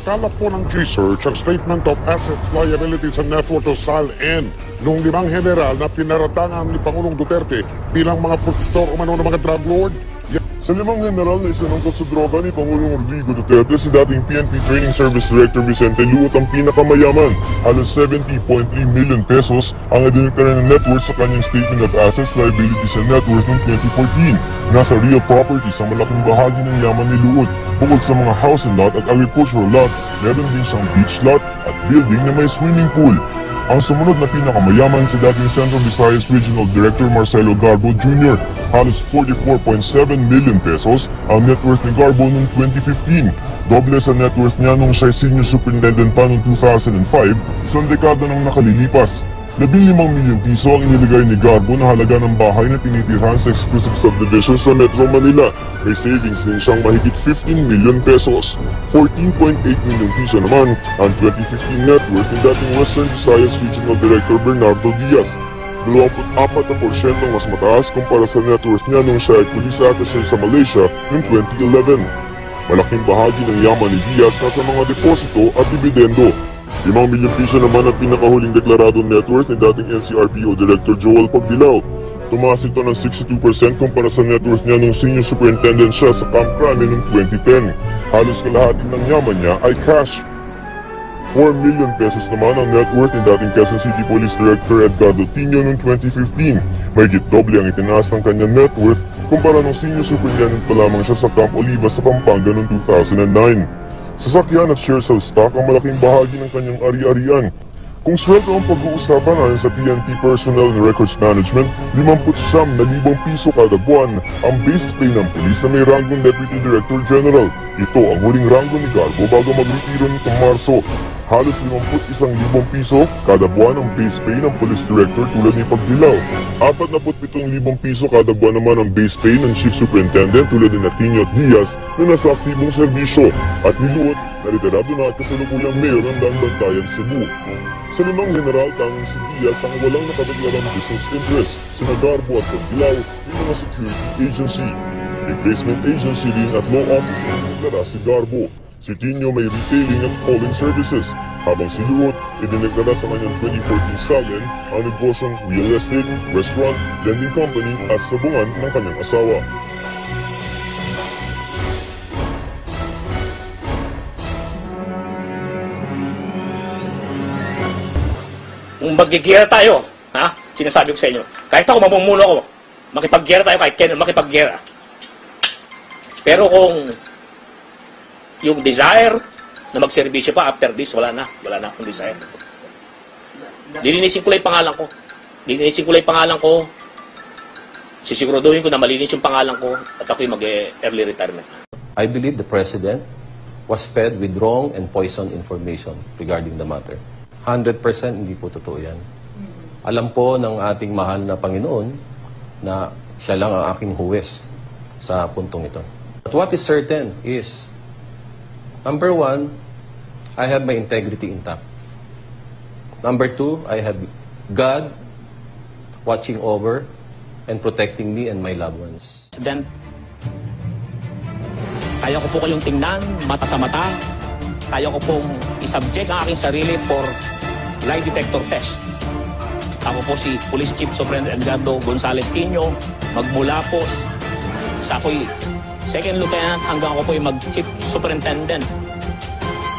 Nakalap po ng G-Search ang Statement of Assets, Liabilities and Net Worth o SAL-N noong 5 general na pinaratangan ni Pangulong Duterte bilang mga protector o ng mga drug lord. Sa 5 general na isinungkot sa droga ni Pangulong Rodrigo Duterte, si dating PNP Training Service Director Vicente Luot ang pinakamayaman. Halos 70.3 million pesos ang idineklara ng net worth sa kanyang Statement of Assets, Liabilities and Net Worth noong 2014. Nasa real properties ang malaking bahagi ng yaman ni Luot. Bukod sa mga house and lot at agricultural lot, meron din siyang beach lot at building na may swimming pool. Ang sumunod na pinakamayaman si dating Central Visayas Regional Director Marcelo Garbo Jr. Halos 44.7 million pesos ang net worth ni Garbo noong 2015. Doble sa net worth niya nung siya senior superintendent pa noong 2005, isang dekada nang nakalilipas. 15 milyong piso ang iniligay ni Garbo na halaga ng bahay na tinitirhan sa exclusive subdivision sa Metro Manila. May savings din siyang mahigit 15 million pesos. 14.8 milyong piso naman ang 2015 net worth ng dating Western Visayas Regional Director Bernardo Diaz. 24% mas mataas kumpara sa net worth niya nung siya ay police officer sa Malaysia noong 2011. Malaking bahagi ng yaman ni Diaz nasa mga deposito at dividendo. 5 milyong piso naman ang pinakahuling deklaradong net worth ni dating NCRPO Director Joel Pagdilaw. Tumaas ito ng 62% kumpara sa net worth niya nung senior superintendent siya sa Camp Crame noong 2010. Halos kalahati ng yaman niya ay cash. 4 million pesos naman ang net worth ni dating Quezon City Police Director Edgardo Tino noong 2015. Mahigit doble ang itinaas ng kanyang net worth kumpara nung senior superintendent pa lamang siya sa Camp Olivas sa Pampanga noong 2009. Sasakyan at shares sa stock ang malaking bahagi ng kanyang ari-arian. Kung sweldo ang pag-uusapan ayon sa PNP Personnel and Records Management, 59,000 piso kada buwan ang base pay ng pulis na may ranggong Deputy Director General. Ito ang huling ranggo ni Garbo bago mag-retiro nitong Marso. Halos 51,000 piso kada buwan ang base pay ng Police Director tulad ni Pagdilaw. 47,000 piso kada buwan naman ang base pay ng Chief Superintendent tulad ni Natinio at Diaz na nasa aktibong serbisyo at ni Luot na retirado na at kasalukuyang mayor ng Bantayan, Cebu. Sa 5 general, tanging si Diaz ang walang nakadeklarang business interest. Sina Garbo at Pagdilaw yung mga security agency. Replacement agency rin at law office ang deklara si Garbo. Si Tino may retailing at calling services, habang si Luot idineklara sa kanyang 2014 SAL-N ang negosyong real estate, restaurant, lending company at sabungan ng kanyang asawa. Kung magigera tayo, ha? Sinasabi ko sa inyo, kahit ako mamumuno ko, makipaggera tayo kahit kailan makipaggera. Pero kung yung desire na magserbisyo pa after this, wala na akong desire. Lilinisin ko lang yung pangalan ko. Sisiguraduhin ko na malinis yung pangalan ko at ako'y mag-early retirement. I believe the President was fed with wrong and poisoned information regarding the matter. 100% hindi po totoo yan. Alam po ng ating mahal na Panginoon na siya lang ang aking huwes sa puntong ito. But what is certain is, number 1, I have my integrity intact. Number 2, I have God watching over and protecting me and my loved ones. Then, kaya ko po kayong tingnan, mata sa mata. Kaya ko pong isubject ang aking sarili for lie detector test. Ako po si Police Chief Superintendent Edgardo Gonzales Quino, magmula po sa ako'y Second Lieutenant hanggang ako po'y mag-Chief Superintendent.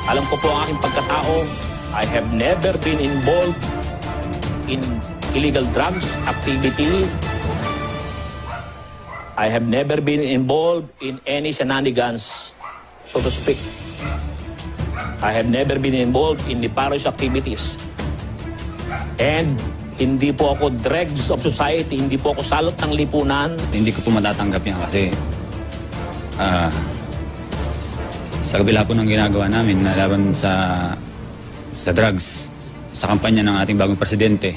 Alam ko po ang aking pagkatao. I have never been involved in illegal drugs activity. I have never been involved in any shenanigans, so to speak. I have never been involved in nefarious activities. And hindi po ako dregs of society, hindi po ako salot ng lipunan. Hindi ko po matatanggap yan kasi sa kabila po ng ginagawa namin na laban sa drugs, sa kampanya ng ating bagong presidente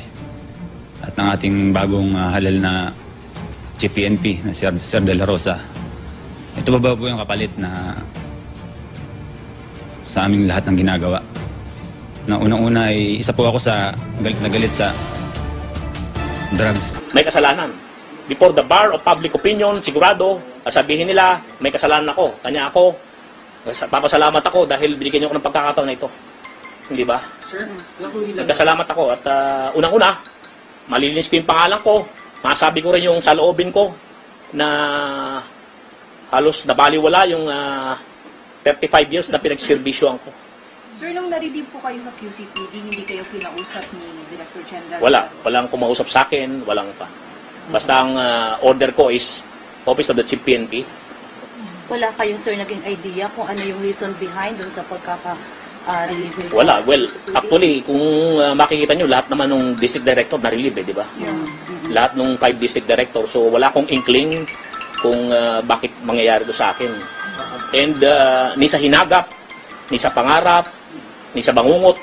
at ng ating bagong halal na GPNP na si Sir De La Rosa. Ito ba po yung kapalit na sa aming lahat ng ginagawa? Na unang-una ay isa po ako sa galit na galit sa drugs. May kasalanan. Before the bar of public opinion, sigurado, sabihin nila, may kasalanan ako. Kanya ako, Papasalamat ako dahil binigyan niyo ako ng pagkakataon na ito. Hindi ba? Sir, Nagkasalamat ako at unang-una, malilinis ko yung pangalan ko. Masabi ko rin yung saloobin ko na halos nabaliwala yung 35 years na pinagservisyoan ko. Sir, nung narilib po kayo sa QCPD, hindi kayo kinausap ni Director General? Walang kumausap sa akin, walang pa. Basta ang order ko is Office of the Chief PNP. Wala kayong, sir, naging idea kung ano yung reason behind dun sa pagkaka-relieve? Wala. Well, actually, kung makikita nyo, lahat naman ng district director na-relieve, di ba? Lahat ng 5 district director. So, wala akong inkling kung bakit mangyayari to sa akin. And ni sa hinagap, ni sa pangarap, ni sa bangungot,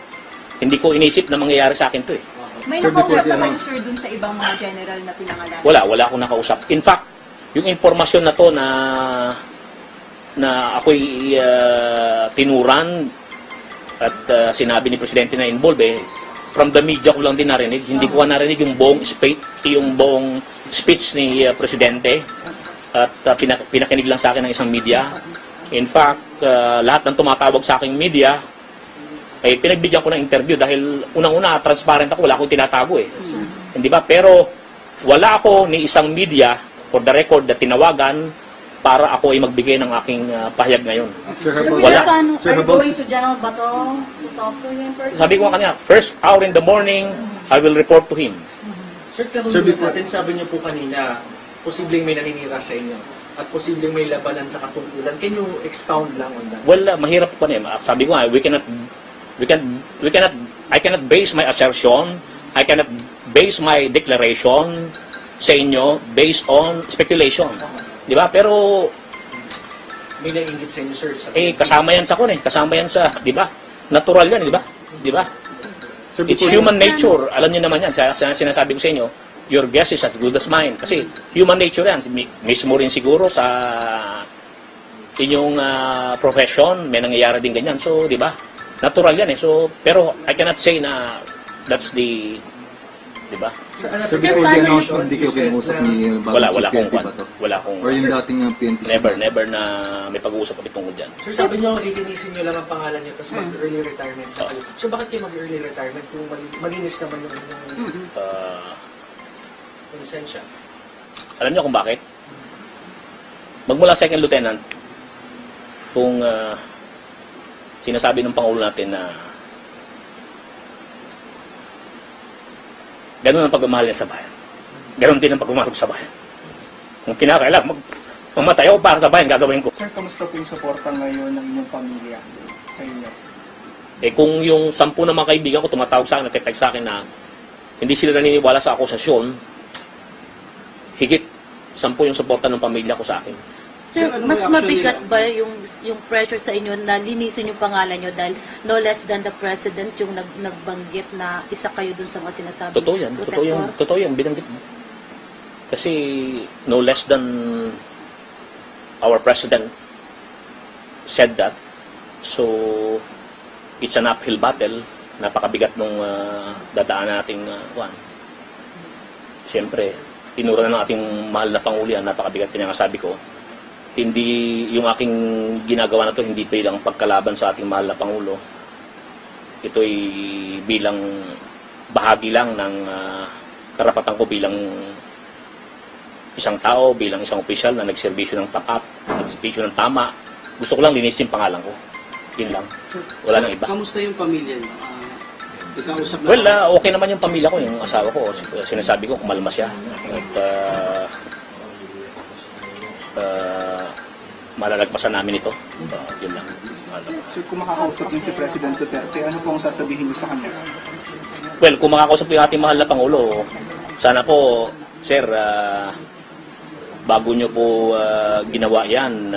hindi ko inisip na mangyayari sa akin to eh. May nakausap na kayo, sir, dun sa ibang mga general na pinangalan? Wala akong nakausap. In fact, yung informasyon na to na ako'y tinuran at sinabi ni Presidente na involved from the media ko lang din narinig. Hindi ko narinig yung buong speech ni Presidente at pinakinig lang sa akin ng isang media. In fact, lahat ng tumatawag sa aking media ay pinagbigyan ko ng interview dahil unang-una transparent ako, wala akong tinatago eh. Hindi ba? Pero wala ako ni isang media for the record na tinawagan para ako ay magbigay ng aking pahayag ngayon. Wala. Are you going to General Bato to talk to him personally? Sabi ko kanya, first hour in the morning, I will report to him. Sir, natin sabi niyo po kanina, posibleng may naninira sa inyo at posibleng may labanan sa katungkulan. Can you expound lang on that? Well, mahirap po niya. Sabi ko nga, I cannot base my assertion, I cannot base my declaration sa inyo based on speculation. Di ba? Pero May nainggit sa inyo, sir. kasama yan sa kasama yan sa, di ba? Natural yan, di ba? Di ba? It's human nature. Alam niyo naman yan. Sinasabi ko sa inyo, your guess is as good as mine. Kasi human nature yan. Mismo rin siguro sa inyong profession, may nangyayari din ganyan. So, di ba? Natural yan eh. So, pero I cannot say na that's the, di ba? Sir, before the announcement, hindi kayo kinausap ni Wala bagong akong chief PNP ba to? wala akong Or yung dating PNP? never na may pag-uusap kami tungkol dyan. Sir, sabi niyo, lilinisin niyo lang ang pangalan niyo tapos mag-early retirement na kayo. So, bakit kayo mag-early retirement kung malinis naman yung lisensya? Alam niyo kung bakit? Magmula second lieutenant, kung sinasabi ng Pangulo natin na ganun ang pagmamahal niya sa bayan. Ganun din ang pagmamahal ko sa bayan. Kung kinakailangan, mamatay ako para sa bayan, gagawin ko. Sir, kamusta po yung suporta ngayon ng inyong pamilya sa inyo? Kung yung 10 na mga kaibigan ko tumatawag sa akin, nagtetext sa akin na hindi sila naniniwala sa akusasyon, higit 10 yung suporta ng pamilya ko sa akin. Sir, mas mabigat ba yung pressure sa inyo na linisin yung pangalan nyo dahil no less than the president yung nagbanggit na isa kayo dun sa mga sinasabi? Totoo yan, binanggit mo. Kasi no less than our president said that. So, it's an uphill battle. Napakabigat nung dadaan nating Siyempre, tinura na ng ating mahal na Pangulo yan, napakabigat kanya nga sabi ko. Hindi yung aking ginagawa na to hindi bilang pagkalaban sa ating mahal na Pangulo. Ito'y bilang bahagi lang ng karapatan ko bilang isang tao, bilang isang opisyal na nagserbisyo ng tapat, nagserbisyo ng tama. Gusto ko lang linisin yung pangalan ko. Yun lang. Wala nang iba. Kamusta yung pamilya niyo? Well, okay naman yung pamilya ko, yung asawa ko. Sinasabi ko, kumalma siya. At malalagpasan namin ito. Yun lang. Sir, kung makakausap niyo si President Duterte, ano po ang sasabihin niyo sa kanya? Well, kung makakausap yung ating mahal na Pangulo, sana po, sir, bago nyo po ginawa yan,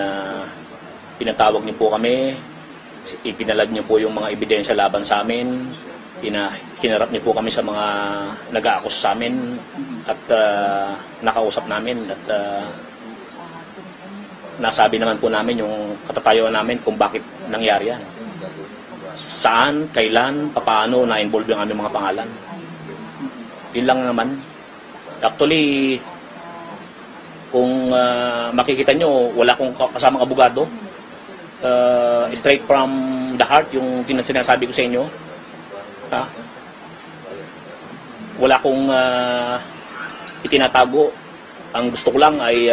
pinatawag nyo po kami, ipinalag nyo po yung mga ebidensya laban sa amin, hinarap niyo po kami sa mga nag-aakus sa amin at nakausap namin at nasabi naman po namin yung katatayuan namin kung bakit nangyari yan. Saan, kailan, paano na-involve yung aming mga pangalan. Yun lang naman. Actually, kung makikita nyo, wala akong kasamang abogado. straight from the heart yung sinasabi ko sa inyo. Ha? Wala akong itinatago. Ang gusto ko lang ay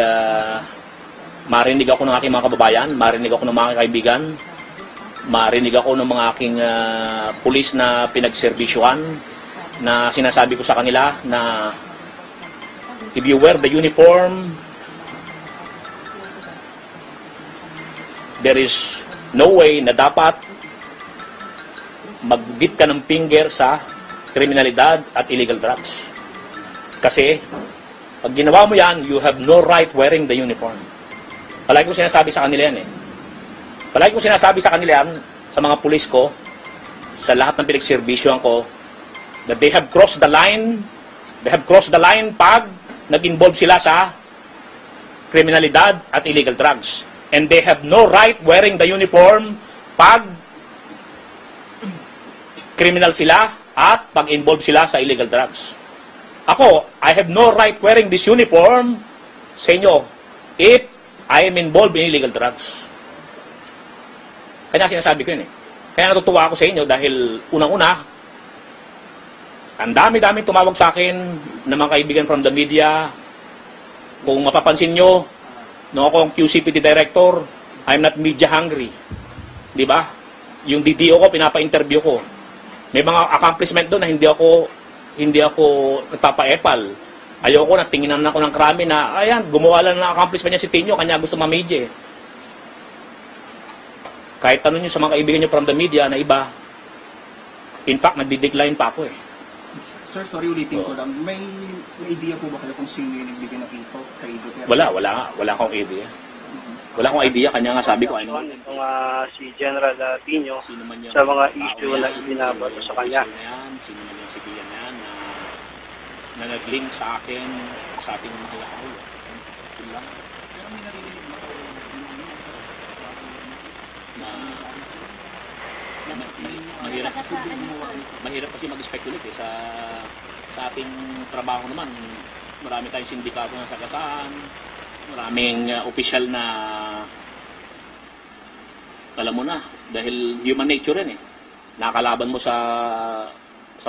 marinig ako ng aking mga kababayan, marinig ako ng mga kaibigan, marinig ako ng mga aking pulis na pinagserbisyuhan, na sinasabi ko sa kanila na if you wear the uniform, there is no way na dapat magbit ka ng finger sa kriminalidad at illegal drugs. Kasi, pag ginawa mo yan, you have no right wearing the uniform. Palagi ko sinasabi sa kanila yan eh. Palagi ko sinasabi sa kanila yan, sa mga pulis ko, sa lahat ng pinagservisyohan ko, that they have crossed the line pag nag-involve sila sa kriminalidad at illegal drugs. And they have no right wearing the uniform pag criminal sila at pag-involve sila sa illegal drugs. Ako, I have no right wearing this uniform sa inyo if I am involved in illegal drugs. Kaya sinasabi ko yun eh. Kaya natutuwa ako sa inyo dahil unang-una, ang dami-dami tumawag sa akin ng mga kaibigan from the media. Kung mapapansin nyo, nung ako ang QCPD director, I'm not media hungry. Di ba? Yung DDO ko, pinapa-interview ko. May mga accomplishment doon na hindi ako nagpapa-epal. Ayoko na, tinginan ako ng krami na, ayan, gumawa lang ng accomplishment niya si Tinyo, kanya gusto ma-media. Kahit tanong nyo sa mga kaibigan nyo from the media na iba, in fact, nagdi-decline pa ako eh. Sir, sorry ulitin ko lang. May idea po ba kayo kung sino yung nagbigay ng info kay Duterte? Wala akong idea. Wala akong idea, kanya nga sabi ko, ano? Itong si General Tinyo sa mga issue na ibinabato sa kanya. Sino man yung sibiyan yan na nag-link sa akin, sa ating mga yahaw. Yun lang. Pero may narinig mo ako mahirap kasi mag-speculate eh. Sa ating trabaho naman, marami tayong sindikato na sagasaan, maraming opisyal na alam mo na, dahil human nature rin eh. Nakakalaban mo sa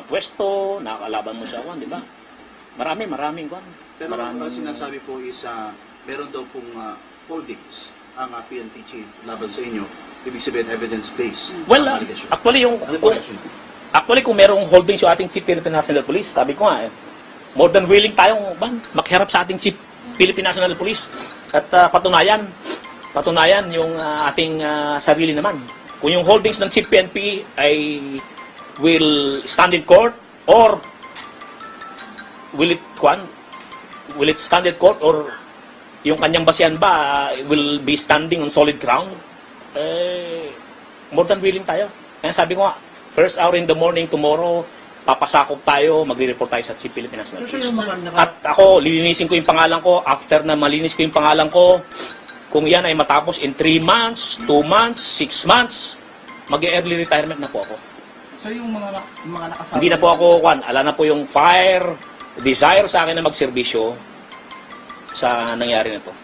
pwesto, nakakalaban mo sa di ba? Maraming kwan. Pero ang sinasabi po is meron daw pong holdings ang PNP chief laban sa inyo. Ibig sabihin evidence-based. Well, actually kung merong holdings yung ating Chief Philippine National Police, sabi ko nga more than willing tayong makiharap sa ating Chief Philippine National Police at patunayan yung ating sarili naman. Kung yung holdings ng Chief PNP ay will stand in court or will it stand in court or yung kanyang basihan ba will be standing on solid ground, more than willing tayo. Kaya sabi ko nga, first hour in the morning tomorrow, papasakop tayo, magre-report tayo sa Chief Philippine National Police. At ako, lilinisin ko yung pangalan ko. After na malinis ko yung pangalan ko, kung yan ay matapos in 3 months, 2 months, 6 months, mag-early retirement na po ako. So yung mga nakasama... Hindi na po ako, ala na po yung desire sa akin na magserbisyo sa nangyari na to.